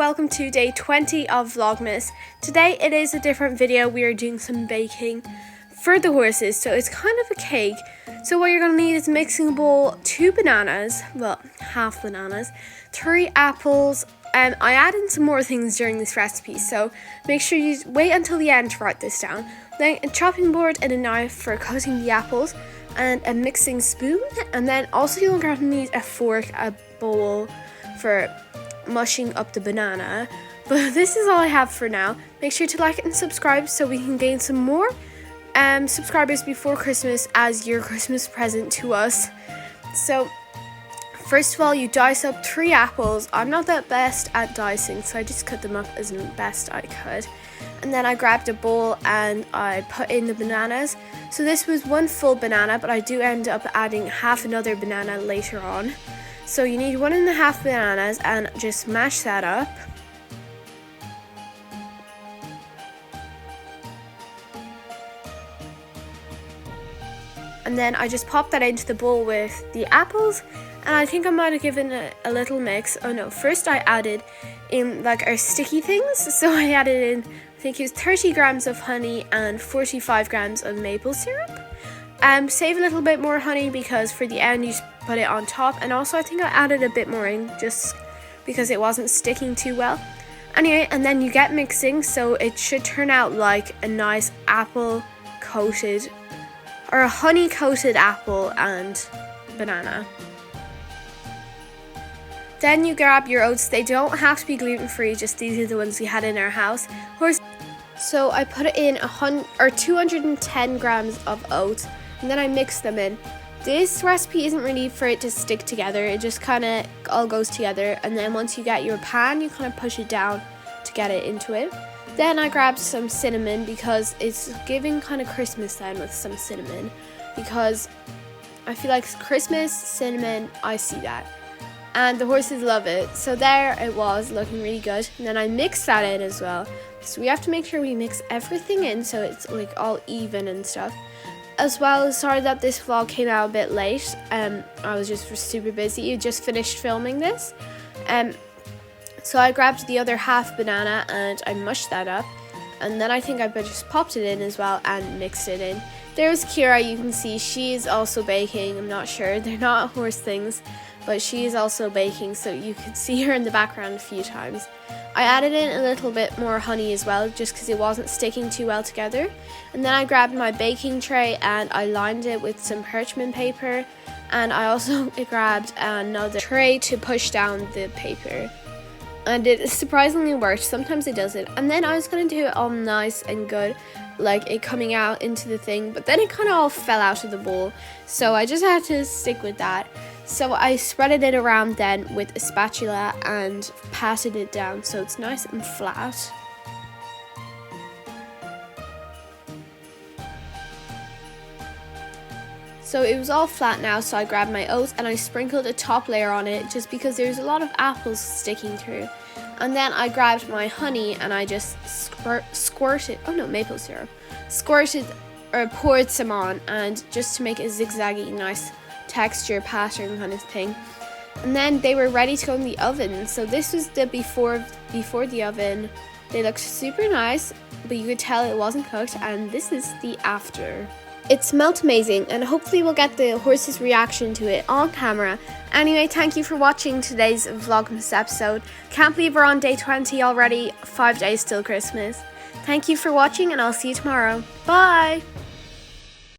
welcome to day 20 of Vlogmas. Today it is a different video. We are doing some baking for the horses, so it's kind of a cake. So what you're going to need is a mixing bowl, 2 bananas, well, half bananas, 3 apples. I added some more things during this recipe, so make sure you wait until the end to write this down. Then a chopping board and a knife for cutting the apples, and a mixing spoon, and then also you're going to need a fork, a bowl for mushing up the banana. But this is all I have for now. Make sure to like and subscribe so we can gain some more subscribers before Christmas as your Christmas present to us. So first of all, you dice up 3 apples. I'm not that best at dicing, so I just cut them up as best I could. And then I grabbed a bowl and I put in the bananas. So this was 1 full banana, but I do end up adding half another banana later on. So you need 1.5 bananas and just mash that up. And then I just pop that into the bowl with the apples, and I think I might have given it a little mix. Oh no, first I added in like our sticky things. So I added in, I think it was 30 grams of honey and 45 grams of maple syrup. Save a little bit more honey because for the end you put it on top, and also I think I added a bit more in just because it wasn't sticking too well. Anyway, and then you get mixing, so it should turn out like a nice apple coated or a honey coated apple and banana. Then you grab your oats. They don't have to be gluten-free, just these are the ones we had in our house. So I put in 210 grams of oats, and then I mix them in. This recipe isn't really for it to stick together, it just kind of all goes together, and then once you get your pan, you kind of push it down to get it into it. Then I grabbed some cinnamon because it's giving kind of Christmas then with some cinnamon, because I feel like Christmas, cinnamon, I see that. And the horses love it. So there it was, looking really good. And then I mixed that in as well. So we have to make sure we mix everything in so it's like all even and stuff. As well, sorry that this vlog came out a bit late. I was just super busy. You just finished filming this. So I grabbed the other half banana and I mushed that up. And then I think I just popped it in as well and mixed it in. There's Kira, you can see she is also baking. I'm not sure, they're not horse things, but she is also baking, so you could see her in the background a few times. I added in a little bit more honey as well, just because it wasn't sticking too well together. And then I grabbed my baking tray and I lined it with some parchment paper. And I also grabbed another tray to push down the paper. And it surprisingly worked. Sometimes it doesn't. And then I was going to do it all nice and good, like it coming out into the thing, but then it kind of all fell out of the bowl, so I just had to stick with that. So I spreaded it around then with a spatula and patted it down so it's nice and flat. So it was all flat now, so I grabbed my oats and I sprinkled a top layer on it just because there's a lot of apples sticking through. And then I grabbed my honey and I just squirted, oh no, maple syrup, squirted or poured some on, and just to make a zigzaggy nice texture pattern kind of thing. And then they were ready to go in the oven. So this was the before the oven. They looked super nice, but you could tell it wasn't cooked, and this is the after. It smelled amazing, and hopefully we'll get the horse's reaction to it on camera. Anyway, thank you for watching today's Vlogmas episode. Can't believe we're on day 20 already, 5 days till Christmas. Thank you for watching, and I'll see you tomorrow. Bye!